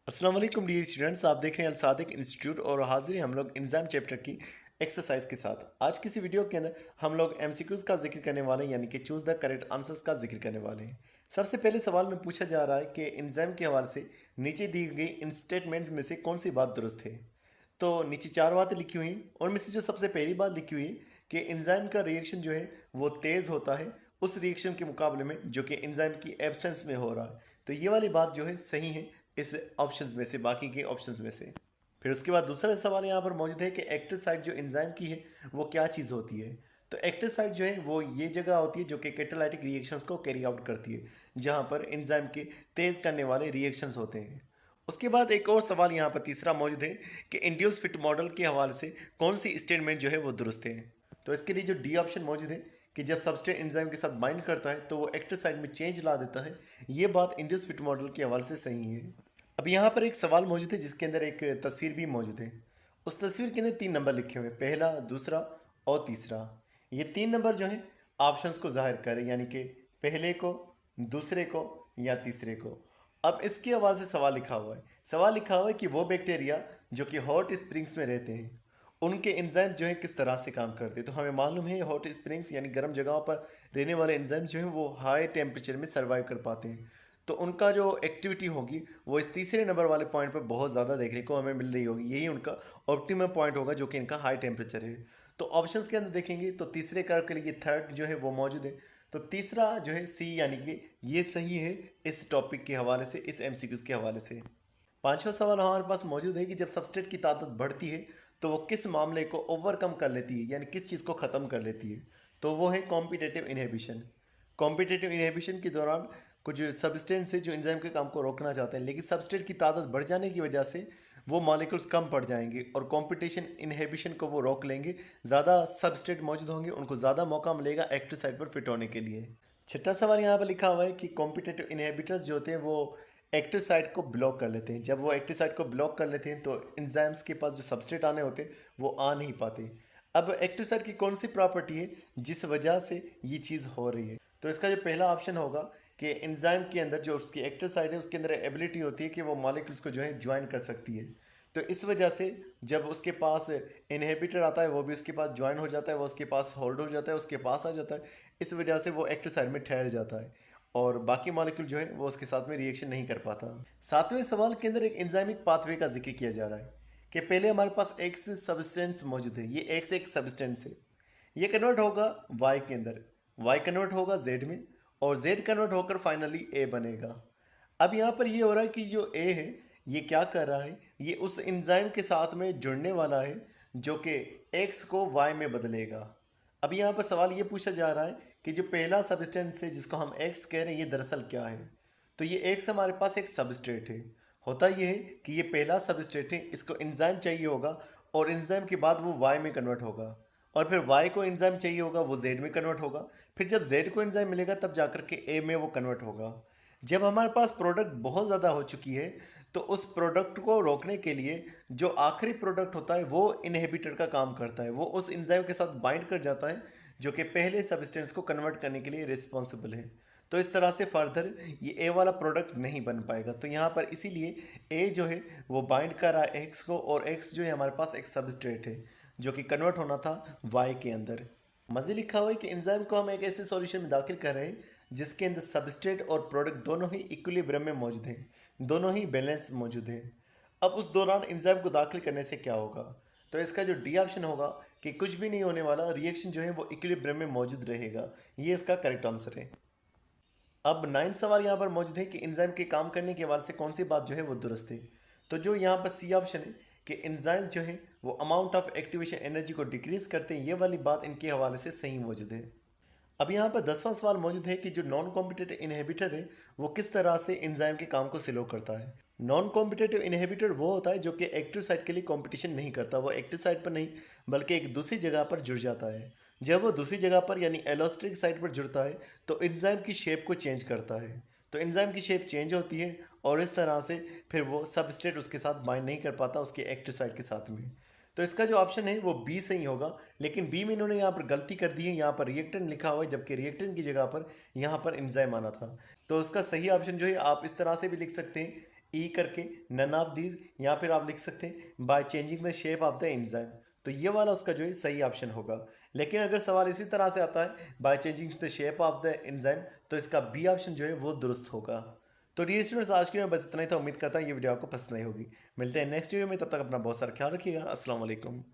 अस्सलाम वालेकुम dear students, आप देख रहे हैं अल सादिक इंस्टीट्यूट और हाजिर हैं हम लोग एंजाइम चैप्टर की एक्सरसाइज के साथ। आज किसी वीडियो के अंदर हम लोग एमसीक्यूज का जिक्र करने वाले हैं, यानी कि चूज द करेक्ट आंसर्स का जिक्र करने वाले हैं। सबसे पहले सवाल में पूछा जा रहा है कि एंजाइम के हवाले से नीचे दी गई इन स्टेटमेंट में से कौन सी बात दुरुस्त है। तो नीचे चार बातें लिखी हुई हैं, उनमें से जो सबसे पहली बात लिखी हुई है कि एंजाइम का रिएक्शन जो है वो तेज़ होता है उस रिएक्शन के मुकाबले में जो कि एंजाइम की एब्सेंस में हो रहा है। तो ये वाली बात जो है सही है इस ऑप्शंस में से, बाकी के ऑप्शंस में से। फिर उसके बाद दूसरा सवाल यहाँ पर मौजूद है कि एक्टिव साइट जो एंजाइम की है वो क्या चीज़ होती है। तो एक्टिव साइट जो है वो ये जगह होती है जो कि कैटालाइटिक रिएक्शंस को कैरी आउट करती है, जहाँ पर एंजाइम के तेज़ करने वाले रिएक्शंस होते हैं। उसके बाद एक और सवाल यहाँ पर तीसरा मौजूद है कि इंड्यूस फिट मॉडल के हवाले से कौन सी स्टेटमेंट जो है वो दुरुस्त है। तो इसके लिए जो डी ऑप्शन मौजूद है कि जब सबस्ट्रेट एंजाइम के साथ बाइंड करता है तो वो एक्टिव साइट में चेंज ला देता है, ये बात इंड्यूस फिट मॉडल के हवाले से सही है। अब यहाँ पर एक सवाल मौजूद है जिसके अंदर एक तस्वीर भी मौजूद है। उस तस्वीर के अंदर तीन नंबर लिखे हुए हैं, पहला, दूसरा और तीसरा। ये तीन नंबर जो हैं ऑप्शंस को जाहिर करें, यानी कि पहले को, दूसरे को या तीसरे को। अब इसके हवाले से सवाल लिखा हुआ है। सवाल लिखा हुआ है कि वो बैक्टीरिया जो कि हॉट स्प्रिंग्स में रहते हैं उनके एंजाइम जो है किस तरह से काम करते हैं। तो हमें मालूम है हॉट स्प्रिंग्स यानी गर्म जगहों पर रहने वाले एंजाइम जो हैं वो हाई टेम्परेचर में सर्वाइव कर पाते हैं। तो उनका जो एक्टिविटी होगी वो इस तीसरे नंबर वाले पॉइंट पर बहुत ज़्यादा देखने को हमें मिल रही होगी। यही उनका ऑप्टिमम पॉइंट होगा जो कि इनका हाई टेम्परेचर है। तो ऑप्शंस के अंदर देखेंगे तो तीसरे कर्व के लिए थर्ड जो है वो मौजूद है। तो तीसरा जो है सी, यानी कि ये सही है इस टॉपिक के हवाले से, इस एमसीक्यूज के हवाले से। पांचवा सवाल हमारे पास मौजूद है कि जब सबस्ट्रेट की ताकत बढ़ती है तो वो किस मामले को ओवरकम कर लेती है, यानी किस चीज़ को ख़त्म कर लेती है। तो वो है कॉम्पिटेटिव इनहिबिशन। कॉम्पिटेटिव इनहिबिशन के दौरान कुछ सब्सटेंस है जो एंजाइम के काम को रोकना चाहते हैं, लेकिन सबस्ट्रेट की ताकत बढ़ जाने की वजह से वो मॉलिक्यूल्स कम पड़ जाएंगे और कॉम्पिटिशन इनहिबिशन को वो रोक लेंगे। ज़्यादा सबस्ट्रेट मौजूद होंगे, उनको ज़्यादा मौका मिलेगा एक्टिव साइट पर फिट होने के लिए। छठा सवाल यहाँ पर लिखा हुआ है कि कॉम्पिटेटिव इनहिबिटर्स जो होते हैं वो एक्टिव साइट को ब्लॉक कर लेते हैं। जब वो एक्टिव साइट को ब्लॉक कर लेते हैं तो एंजाइम्स के पास जो सबस्ट्रेट आने होते हैं वो आ नहीं पाते। अब एक्टिव साइट की कौन सी प्रॉपर्टी है जिस वजह से ये चीज़ हो रही है। तो इसका जो पहला ऑप्शन होगा कि एंजाइम के अंदर जो उसकी एक्टिव साइट है उसके अंदर एबिलिटी होती है कि वो मॉलिक्यूल्स को जो है ज्वाइन कर सकती है। तो इस वजह से जब उसके पास इनहिबिटर आता है वो भी उसके पास ज्वाइन हो जाता है, वो उसके पास होल्ड हो जाता है, उसके पास आ जाता है। इस वजह से वो एक्टिव साइट में ठहर जाता है और बाकी मॉलिक्यूल जो है वो उसके साथ में रिएक्शन नहीं कर पाता। सातवें सवाल के अंदर एक एंजाइमिक पाथवे का जिक्र किया जा रहा है कि पहले हमारे पास एक्स सब्सटेंस मौजूद है, ये एक्स एक सब्सटेंस है, ये कन्वर्ट होगा वाई के अंदर, वाई कन्वर्ट होगा जेड में और जेड कन्वर्ट होकर फाइनली ए बनेगा। अब यहाँ पर ये हो रहा है कि जो ए है ये क्या कर रहा है, ये उस एंजाइम के साथ में जुड़ने वाला है जो कि एक्स को वाई में बदलेगा। अब यहाँ पर सवाल ये पूछा जा रहा है कि जो पहला सबस्टेंस है जिसको हम एक्स कह रहे हैं ये दरअसल क्या है। तो ये एक्स हमारे पास एक सबस्ट्रेट है। होता ये है कि ये पहला सबस्ट्रेट है, इसको एंजाइम चाहिए होगा और एंजाइम के बाद वो वाई में कन्वर्ट होगा और फिर वाई को एंजाइम चाहिए होगा, वो जेड में कन्वर्ट होगा। फिर जब जेड को एंजाइम मिलेगा तब जाकर के ए में वो कन्वर्ट होगा। जब हमारे पास प्रोडक्ट बहुत ज़्यादा हो चुकी है तो उस प्रोडक्ट को रोकने के लिए जो आखिरी प्रोडक्ट होता है वो इनहिबिटर का काम करता है, वो उस एंजाइम के साथ बाइंड कर जाता है जो कि पहले सब्सटेंस को कन्वर्ट करने के लिए रिस्पॉन्सिबल है। तो इस तरह से फर्दर ये ए वाला प्रोडक्ट नहीं बन पाएगा। तो यहाँ पर इसीलिए ए जो है वो बाइंड कर रहा है एक्स को और एक्स जो है हमारे पास एक सबस्ट्रेट है जो कि कन्वर्ट होना था वाई के अंदर। मज़े लिखा हुआ है कि एंजाइम को हम एक ऐसे सॉल्यूशन में दाखिल कर रहे हैं जिसके अंदर सबस्ट्रेट और प्रोडक्ट दोनों ही इक्विलिब्रियम में मौजूद हैं, दोनों ही बैलेंस मौजूद हैं। अब उस दौरान एंजाइम को दाखिल करने से क्या होगा। तो इसका जो डी ऑप्शन होगा कि कुछ भी नहीं होने वाला, रिएक्शन जो है वो इक्विलिब्रियम में मौजूद रहेगा, ये इसका करेक्ट आंसर है। अब नाइन्थ सवाल यहाँ पर मौजूद है कि एंजाइम के काम करने के हवाले से कौन सी बात जो है वो दुरुस्त है। तो जो यहाँ पर सी ऑप्शन है कि एंजाइम जो है वो अमाउंट ऑफ एक्टिवेशन एनर्जी को डिक्रीज करते हैं, ये वाली बात इनके हवाले से सही मौजूद है। अब यहाँ पर 10वां सवाल मौजूद है कि जो नॉन कॉम्पिटेटिव इनहिबिटर है वो किस तरह से एंजाइम के काम को स्लो करता है। नॉन कॉम्पिटेटिव इनहिबिटर वो होता है जो कि एक्टिव साइट के लिए कंपटीशन नहीं करता, वो एक्टिव साइट पर नहीं बल्कि एक दूसरी जगह पर जुड़ जाता है। जब वो दूसरी जगह पर यानी एलोस्टिक साइट पर जुड़ता है तो एंजाइम की शेप को चेंज करता है। तो एंजाइम की शेप चेंज होती है और इस तरह से फिर वो सबस्ट्रेट उसके साथ बाइंड नहीं कर पाता उसके एक्टिव साइट के साथ में। तो इसका जो ऑप्शन है वो बी सही होगा, लेकिन बी में इन्होंने यहाँ पर गलती कर दी है, यहाँ पर रिएक्टेंट लिखा हुआ है जबकि रिएक्टेंट की जगह पर यहाँ पर एंजाइम आना था। तो उसका सही ऑप्शन जो है आप इस तरह से भी लिख सकते हैं, ई करके नन ऑफ दीज, या फिर आप लिख सकते हैं by changing the shape of the enzyme. तो ये वाला उसका जो है सही ऑप्शन होगा। लेकिन अगर सवाल इसी तरह से आता है by changing the shape of the enzyme, तो इसका बी ऑप्शन जो है वो दुरुस्त होगा। तो डियर स्टूडेंट्स, आज की में बस इतना ही था। उम्मीद करता हूँ ये वीडियो आपको पसंद आई होगी। मिलते हैं नेक्स्ट वीडियो में, तब तक अपना बहुत सारा ख्याल रखिएगा। अस्सलाम वालेकुम।